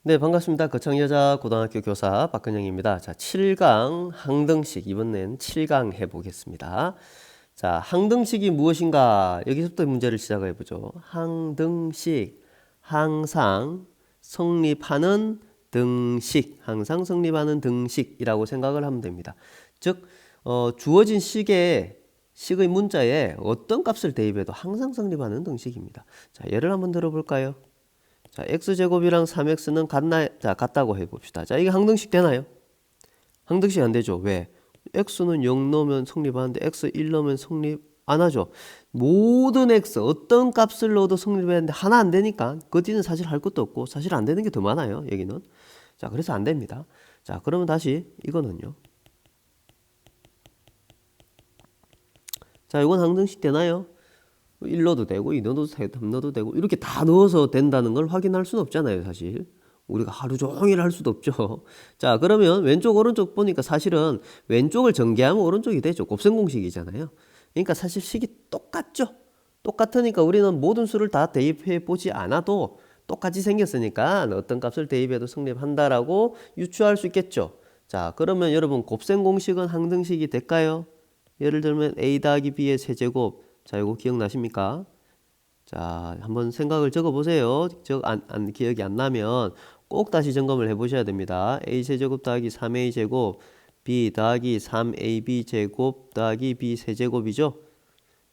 네, 반갑습니다. 거창여자 고등학교 교사 박근영입니다. 자, 7강 항등식, 이번엔 7강 해보겠습니다. 자, 항등식이 무엇인가? 여기서부터 문제를 시작해 보죠. 항등식, 항상 성립하는 등식, 항상 성립하는 등식이라고 생각을 하면 됩니다. 즉, 주어진 식의 문자에 어떤 값을 대입해도 항상 성립하는 등식입니다. 자, 예를 한번 들어볼까요? 자, x제곱이랑 3x는 같다고 해봅시다. 자, 이게 항등식 되나요? 항등식 안 되죠. 왜? x는 0 넣으면 성립하는데 x 1 넣으면 성립 안 하죠. 모든 x, 어떤 값을 넣어도 성립했는데 하나 안 되니까 그 뒤는 사실 할 것도 없고 사실 안 되는 게 더 많아요. 여기는. 자, 그래서 안 됩니다. 자, 그러면 다시 이거는요. 자, 이건 항등식 되나요? 1 넣어도 되고 2 넣어도 되고 3 넣어도 되고 이렇게 다 넣어서 된다는 걸 확인할 수는 없잖아요, 사실. 우리가 하루 종일 할 수도 없죠. 자, 그러면 왼쪽 오른쪽 보니까 사실은 왼쪽을 전개하면 오른쪽이 되죠. 곱셈 공식이잖아요. 그러니까 사실 식이 똑같죠. 똑같으니까 우리는 모든 수를 다 대입해 보지 않아도 똑같이 생겼으니까 어떤 값을 대입해도 성립한다라고 유추할 수 있겠죠. 자, 그러면 여러분 곱셈 공식은 항등식이 될까요? 예를 들면 a 더하기 b의 세제곱. 자, 이거 기억나십니까? 자, 한번 생각을 적어 보세요. 기억이 안 나면 꼭 다시 점검을 해 보셔야 됩니다. a 세제곱 더하기 3a 제곱 b 더하기 3ab 제곱 더하기 b 세제곱이죠.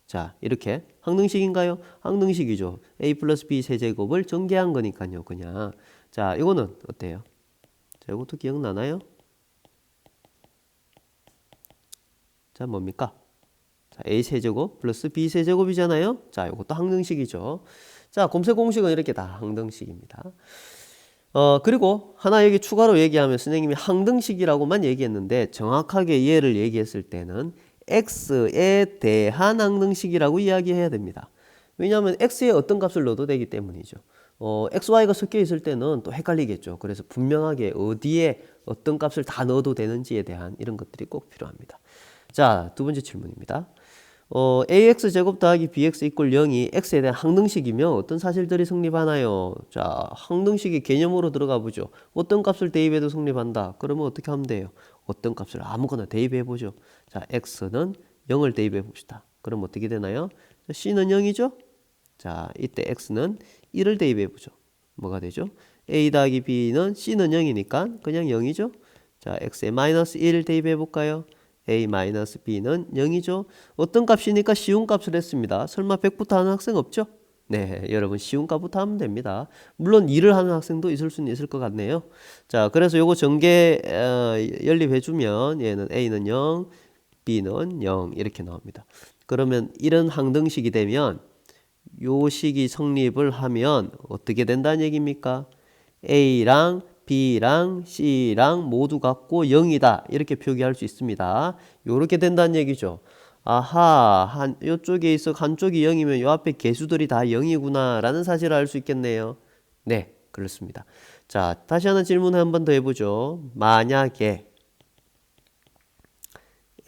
자, 이렇게 항등식인가요? 항등식이죠. a 플러스 b 세제곱을 전개한 거니까요, 그냥. 자, 이거는 어때요? 자, 이것도 기억나나요? 자, 뭡니까? 자, a 세제곱 플러스 b 세제곱이잖아요. 자, 이것도 항등식이죠. 자, 곱셈 공식은 이렇게 다 항등식입니다. 그리고 하나 여기 추가로 얘기하면 선생님이 항등식이라고만 얘기했는데 정확하게 얘를 얘기했을 때는 x에 대한 항등식이라고 이야기해야 됩니다. 왜냐하면 x에 어떤 값을 넣어도 되기 때문이죠. x, y가 섞여 있을 때는 또 헷갈리겠죠. 그래서 분명하게 어디에 어떤 값을 다 넣어도 되는지에 대한 이런 것들이 꼭 필요합니다. 자, 두 번째 질문입니다. ax 제곱 더하기 bx 이꼴 0이 x에 대한 항등식이며 어떤 사실들이 성립하나요? 자, 항등식의 개념으로 들어가 보죠. 어떤 값을 대입해도 성립한다. 그러면 어떻게 하면 돼요? 어떤 값을 아무거나 대입해 보죠. 자, x는 0을 대입해 봅시다. 그럼 어떻게 되나요? 자, c는 0이죠? 자, 이때 x는 1을 대입해 보죠. 뭐가 되죠? a 더하기 b는 c는 0이니까 그냥 0이죠? 자, x에 마이너스 1 대입해 볼까요? a-b는 0이죠. 어떤 값이니까 쉬운 값을 했습니다. 설마 100부터 하는 학생 없죠? 네, 여러분 쉬운 값부터 하면 됩니다. 물론 2를 하는 학생도 있을 수는 있을 것 같네요. 자, 그래서 요거 전개 연립해주면 얘는 a는 0, b는 0 이렇게 나옵니다. 그러면 이런 항등식이 되면 요 식이 성립을 하면 어떻게 된다는 얘기입니까? a랑 B랑 C랑 모두 같고 0이다. 이렇게 표기할 수 있습니다. 이렇게 된다는 얘기죠. 아하, 이쪽에 있어 한쪽이 0이면 요 앞에 개수들이 다 0이구나 라는 사실을 알 수 있겠네요. 네, 그렇습니다. 자, 다시 하나 질문 한 번 더 해보죠. 만약에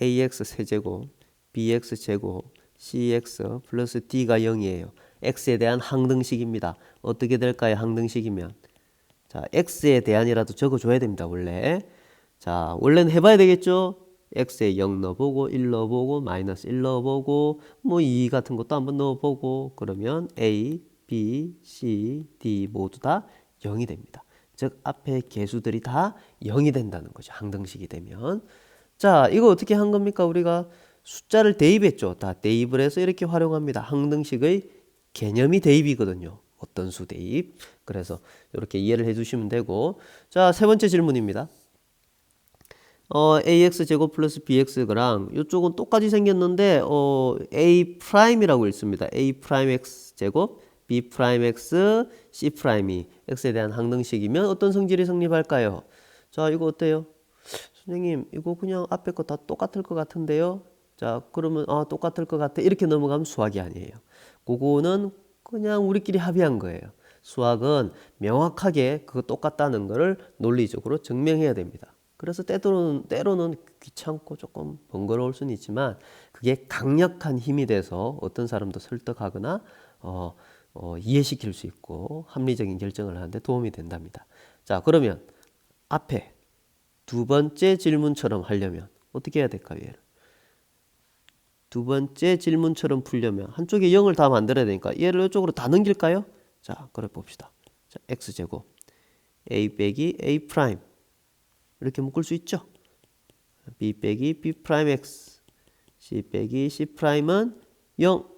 ax 세제곱, bx 제곱, cx 플러스 d가 0이에요. x에 대한 항등식입니다. 어떻게 될까요? 항등식이면. 자, x에 대한이라도 적어줘야 됩니다, 원래. 자, 원래는 해봐야 되겠죠? x에 0 넣어보고, 1 넣어보고, 마이너스 1 넣어보고, 뭐 2 같은 것도 한번 넣어보고, 그러면 a, b, c, d 모두 다 0이 됩니다. 즉, 앞에 개수들이 다 0이 된다는 거죠, 항등식이 되면. 자, 이거 어떻게 한 겁니까? 우리가 숫자를 대입했죠. 다 대입을 해서 이렇게 활용합니다. 항등식의 개념이 대입이거든요. 어떤 수 대입. 그래서 이렇게 이해를 해주시면 되고. 자, 세 번째 질문입니다. ax 제곱 플러스 bx랑 이쪽은 똑같이 생겼는데 a 프라임이라고 있습니다. a 프라임 x 제곱 b 프라임 x c 프라임이 x에 대한 항등식이면 어떤 성질이 성립할까요? 자, 이거 어때요? 선생님, 이거 그냥 앞에 거 다 똑같을 것 같은데요? 자, 그러면 똑같을 것 같아. 이렇게 넘어가면 수학이 아니에요. 그거는 그냥 우리끼리 합의한 거예요. 수학은 명확하게 그거 똑같다는 거를 논리적으로 증명해야 됩니다. 그래서 때로는 귀찮고 조금 번거로울 수는 있지만 그게 강력한 힘이 돼서 어떤 사람도 설득하거나 이해시킬 수 있고 합리적인 결정을 하는데 도움이 된답니다. 자, 그러면 앞에 두 번째 질문처럼 하려면 어떻게 해야 될까요? 얘를 두 번째 질문처럼 풀려면 한쪽에 0을 다 만들어야 되니까 얘를 이쪽으로 다 넘길까요? 자, 그래 봅시다. 자, x제곱 a 빼기 a 프라임 이렇게 묶을 수 있죠. b 빼기 b 프라임 x c 빼기 c 프라임은 0.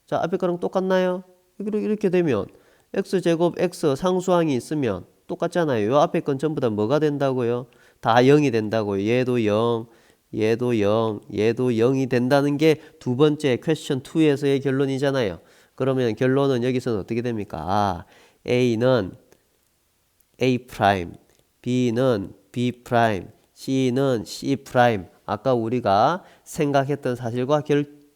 자, 앞에 거랑 똑같나요? 이렇게 되면 x제곱 x 상수항이 있으면 똑같잖아요. 요 앞에 건 전부 다 뭐가 된다고요? 다 0이 된다고요. 얘도 0, 얘도 0, 얘도 0이 된다는 게 두 번째 퀘스천 2에서의 결론이잖아요. 그러면 결론은 여기서는 어떻게 됩니까? 아, A는 A 프라임, B는 B 프라임, C는 C 프라임. 아까 우리가 생각했던 사실과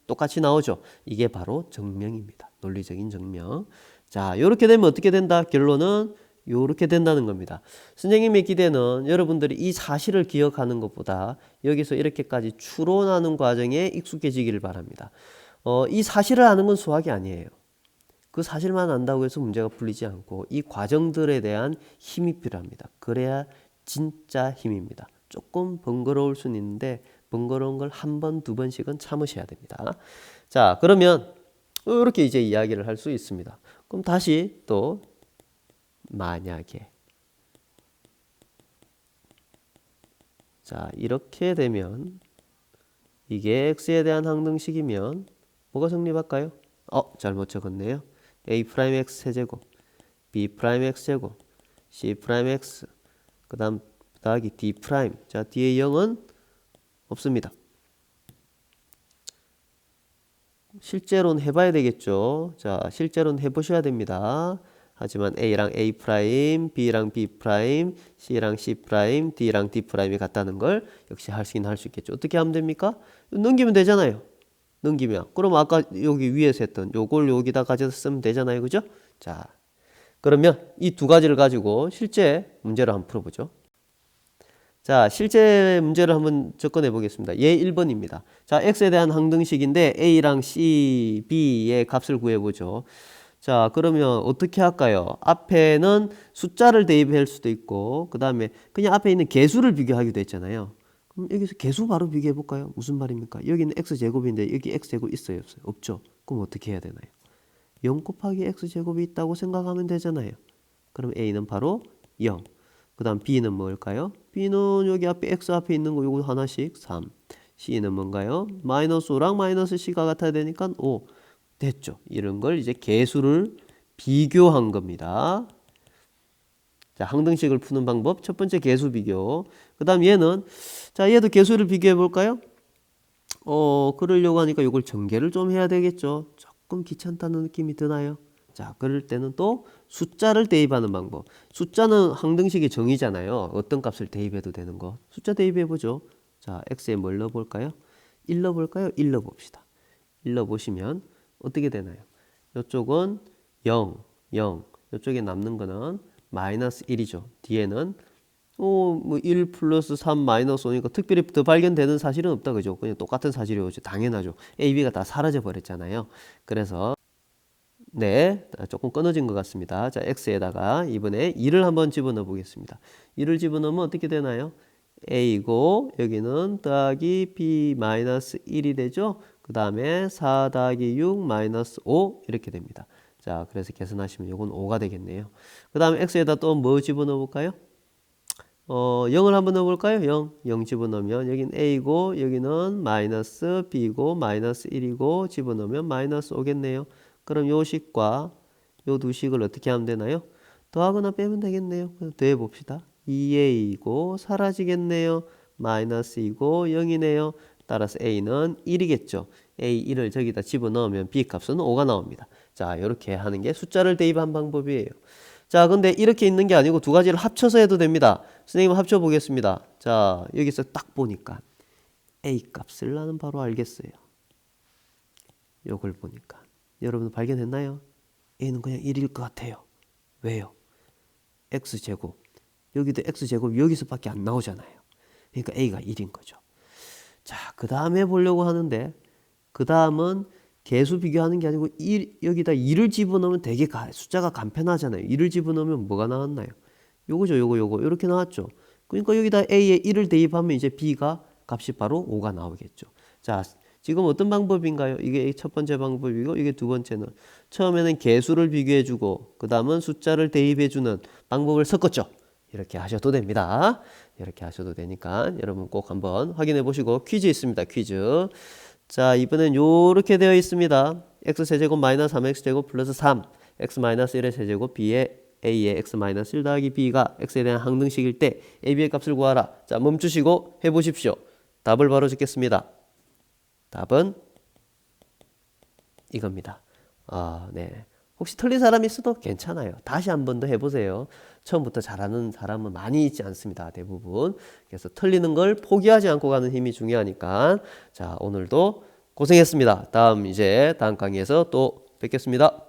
똑같이 나오죠. 이게 바로 증명입니다. 논리적인 증명. 자, 이렇게 되면 어떻게 된다? 결론은 이렇게 된다는 겁니다. 선생님의 기대는 여러분들이 이 사실을 기억하는 것보다 여기서 이렇게까지 추론하는 과정에 익숙해지기를 바랍니다. 이 사실을 아는 건 수학이 아니에요. 그 사실만 안다고 해서 문제가 풀리지 않고 이 과정들에 대한 힘이 필요합니다. 그래야 진짜 힘입니다. 조금 번거로울 수는 있는데 번거로운 걸 한 번, 두 번씩은 참으셔야 됩니다. 자, 그러면 이렇게 이제 이야기를 할 수 있습니다. 그럼 다시 또 만약에 자, 이렇게 되면 이게 x에 대한 항등식이면 뭐가 성립할까요? 잘못 적었네요. a 프라임 x 세제곱 b 프라임 x 제곱 c 프라임 x 그 다음 더하기 d 프라임. 자, 뒤에 0은 없습니다. 실제로는 해봐야 되겠죠. 자, 실제로는 해보셔야 됩니다. 하지만 A랑 A 프라임, B랑 B 프라임, C랑 C 프라임, D랑 D 프라임이 같다는 걸 역시 할 수 있겠죠. 어떻게 하면 됩니까? 넘기면 되잖아요. 넘기면. 그럼 아까 여기 위에서 했던 요걸 여기다 가져다 쓰면 되잖아요. 그죠? 자, 그러면 이 두 가지를 가지고 실제 문제를 한번 풀어보죠. 자, 실제 문제를 한번 접근해 보겠습니다. 얘 1번입니다. 자, x에 대한 항등식인데 a랑 c, b의 값을 구해보죠. 자, 그러면 어떻게 할까요? 앞에는 숫자를 대입할 수도 있고 그 다음에 그냥 앞에 있는 개수를 비교하기도 했잖아요. 그럼 여기서 개수 바로 비교해 볼까요? 무슨 말입니까? 여기는 x제곱인데 여기 x제곱 있어요? 없어요? 없죠? 그럼 어떻게 해야 되나요? 0 곱하기 x제곱이 있다고 생각하면 되잖아요. 그럼 a는 바로 0. 그 다음 b는 뭘까요? b는 여기 앞에 x 앞에 있는 거 요거 하나씩 3. c는 뭔가요? 마이너스 5랑 마이너스 c가 같아야 되니까 5. 됐죠. 이런 걸 이제 개수를 비교한 겁니다. 자, 항등식을 푸는 방법. 첫 번째 개수 비교. 그 다음 얘는, 자, 얘도 개수를 비교해 볼까요? 그러려고 하니까 이걸 전개를 좀 해야 되겠죠. 조금 귀찮다는 느낌이 드나요? 자, 그럴 때는 또 숫자를 대입하는 방법. 숫자는 항등식의 정의잖아요. 어떤 값을 대입해도 되는 거. 숫자 대입해 보죠. 자, x에 뭘 넣어볼까요? 1 넣어볼까요? 1 넣어봅시다. 1 넣어보시면 어떻게 되나요? 이쪽은 0, 0. 이쪽에 남는 거는 마이너스 1이죠. 뒤에는 뭐 1 플러스 3 마이너스 5니까 특별히 더 발견되는 사실은 없다. 그죠? 그냥 똑같은 사실이 오죠. 당연하죠. A, B가 다 사라져 버렸잖아요. 그래서 네, 조금 끊어진 것 같습니다. 자, x에다가 이번에 2를 한번 집어넣어 보겠습니다. 2를 집어넣으면 어떻게 되나요? a이고 여기는 더하기 b 마이너스 1이 되죠. 그 다음에 4 더하기 6 마이너스 5 이렇게 됩니다. 자, 그래서 계산하시면 이건 5가 되겠네요. 그 다음에 x에다 또 뭐 집어넣어 볼까요? 0을 한번 넣어볼까요? 0 집어넣으면 여기는 a고 여기는 마이너스 b고 마이너스 1이고 집어넣으면 마이너스 5겠네요. 그럼 요 식과 요 두 식을 어떻게 하면 되나요? 더하거나 빼면 되겠네요. 더해봅시다. 2a이고 사라지겠네요. 마이너스 2고 0이네요. 따라서 a는 1이겠죠. a 1을 저기다 집어넣으면 b 값은 5가 나옵니다. 자, 이렇게 하는 게 숫자를 대입한 방법이에요. 자, 근데 이렇게 있는 게 아니고 두 가지를 합쳐서 해도 됩니다. 선생님 합쳐 보겠습니다. 자, 여기서 딱 보니까 a 값을 나는 바로 알겠어요. 요걸 보니까 여러분 발견했나요? a는 그냥 1일 것 같아요. 왜요? x제곱 여기도 x제곱 여기서밖에 안 나오잖아요. 그러니까 a가 1인 거죠. 자, 그 다음에 보려고 하는데 그 다음은 개수 비교하는 게 아니고 여기다 2를 집어넣으면 되게 숫자가 간편하잖아요. 2를 집어넣으면 뭐가 나왔나요? 요거죠. 요거 이렇게 나왔죠. 그러니까 여기다 A에 1을 대입하면 이제 B가 값이 바로 5가 나오겠죠. 자, 지금 어떤 방법인가요? 이게 첫 번째 방법이고 이게 두 번째는 처음에는 개수를 비교해주고 그 다음은 숫자를 대입해주는 방법을 섞었죠. 이렇게 하셔도 됩니다. 이렇게 하셔도 되니까 여러분 꼭 한번 확인해 보시고 퀴즈 있습니다. 퀴즈. 자, 이번엔 요렇게 되어 있습니다. x세제곱 마이너스 3x제곱 플러스 3 x 마이너스 1의 세제곱 b의 a의 x 마이너스 1 더하기 b가 x에 대한 항등식일 때 ab의 값을 구하라. 자, 멈추시고 해보십시오. 답을 바로 짓겠습니다. 답은 이겁니다. 네. 혹시 틀린 사람이 있어도 괜찮아요. 다시 한 번 더 해보세요. 처음부터 잘하는 사람은 많이 있지 않습니다. 대부분. 그래서 틀리는 걸 포기하지 않고 가는 힘이 중요하니까. 자, 오늘도 고생했습니다. 다음 강의에서 또 뵙겠습니다.